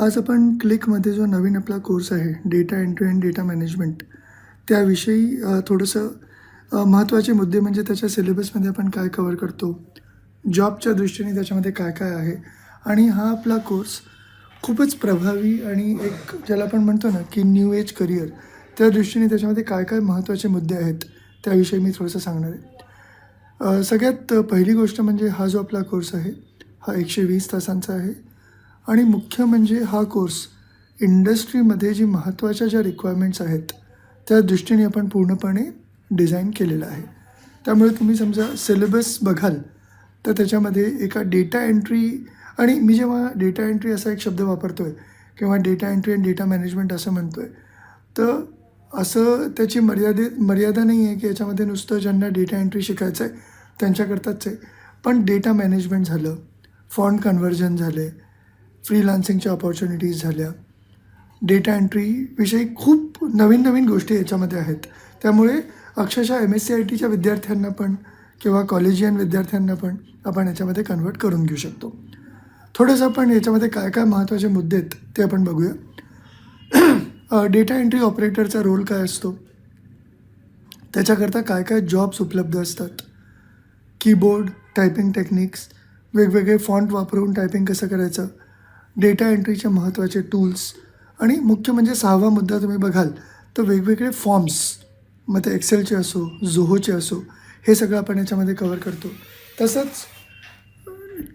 आज आपण क्लिकमध्ये जो नवीन आपला कोर्स आहे data entry and data management त्याविषयी थोडंसं महत्त्वाचे मुद्दे म्हणजे त्याच्या सिलेबसमध्ये आपण काय कव्हर करतो, जॉबच्या दृष्टीने त्याच्यामध्ये काय काय आहे आणि हा आपला कोर्स खूपच प्रभावी आणि एक ज्याला आपण म्हणतो ना की न्यू एज करिअर त्या दृष्टीने त्याच्यामध्ये काय काय महत्त्वाचे मुद्दे आहेत त्याविषयी मी थोडंसं सांगणार आहे. सगळ्यात पहिली गोष्ट म्हणजे हा जो आपला कोर्स आहे हा 120 तासांचा आहे आणि मुख्य म्हणजे हा कोर्स इंडस्ट्रीमध्ये जी महत्त्वाच्या ज्या रिक्वायरमेंट्स आहेत त्या दृष्टीने आपण पूर्णपणे डिझाईन केलेला आहे. त्यामुळे तुम्ही समजा सिलेबस बघाल तर त्याच्यामध्ये एका डेटा एंट्री आणि मी जेव्हा डेटा एंट्री असा एक शब्द वापरतो आहे किंवा data entry and data management असं म्हणतो आहे तर असं त्याची मर्यादा नाही आहे की याच्यामध्ये नुसतं ज्यांना डेटा एंट्री शिकायचं आहे त्यांच्याकरताच आहे. पण डेटा मॅनेजमेंट झालं, फॉन्ट कन्व्हर्जन झाले, फ्रीलान्सिंगच्या ऑपॉर्च्युनिटीज झाल्या, डेटा एंट्रीविषयी खूप नवीन नवीन गोष्टी याच्यामध्ये आहेत. त्यामुळे अक्षरशः MSc-IT विद्यार्थ्यांना पण किंवा कॉलेजियन विद्यार्थ्यांना पण आपण याच्यामध्ये कन्वर्ट करून घेऊ शकतो. थोडंसं आपण याच्यामध्ये काय काय महत्त्वाचे मुद्दे आहेत ते आपण बघूया. डेटा एंट्री ऑपरेटरचा रोल काय असतो, त्याच्याकरता काय काय जॉब्स उपलब्ध असतात, कीबोर्ड, टायपिंग टेक्निक्स, वेगवेगळे फॉन्ट वापरून टायपिंग कसं करायचं, डेटा एंट्रीचे महत्त्वाचे टूल्स आणि मुख्य म्हणजे 6वा मुद्दा तुम्ही बघाल तर वेगवेगळे फॉर्म्स, मग ते एक्सेलचे असो, झोहोचे असो, हे सगळं आपण याच्यामध्ये कव्हर करतो. तसंच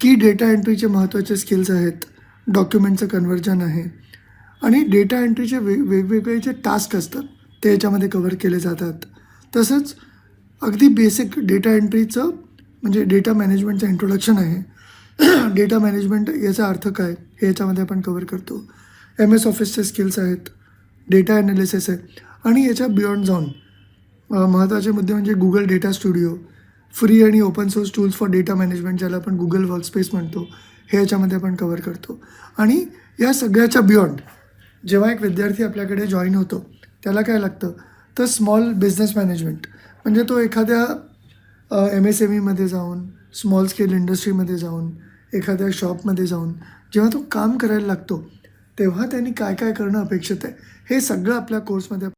की डेटा एंट्रीचे महत्त्वाचे स्किल्स आहेत, डॉक्युमेंटचं कन्व्हर्जन आहे आणि डेटा एंट्रीचे वेगवेगळे जे टास्क असतात ते याच्यामध्ये कव्हर केले जातात. तसंच अगदी बेसिक डेटा एंट्रीचं म्हणजे डेटा मॅनेजमेंटचं इंट्रोडक्शन आहे. डेटा मॅनेजमेंट याचा अर्थ काय हे याच्यामध्ये आपण कव्हर करतो. MS ऑफिसचे स्किल्स आहेत, डेटा ॲनालिसिस आहे आणि याच्या बियॉन्ड जाऊन महत्त्वाचे मुद्दे म्हणजे गुगल डेटा स्टुडिओ, फ्री आणि open source tools for data management ज्याला आपण गुगल वर्कस्पेस म्हणतो हे याच्यामध्ये आपण कव्हर करतो. आणि या सगळ्याच्या बियॉन्ड जेव्हा एक विद्यार्थी आपल्याकडे जॉईन होतो त्याला काय लागतं तर स्मॉल बिझनेस मॅनेजमेंट म्हणजे तो एखाद्या MSMEमध्ये जाऊन, स्मॉल स्केल इंडस्ट्रीमध्ये जाऊन, एखाद्या शॉपमध्ये जाऊन जेव्हा तो काम करायला लागतो तेव्हा त्यांनी काय काय करणं अपेक्षित आहे हे सगळं आपल्या कोर्समध्ये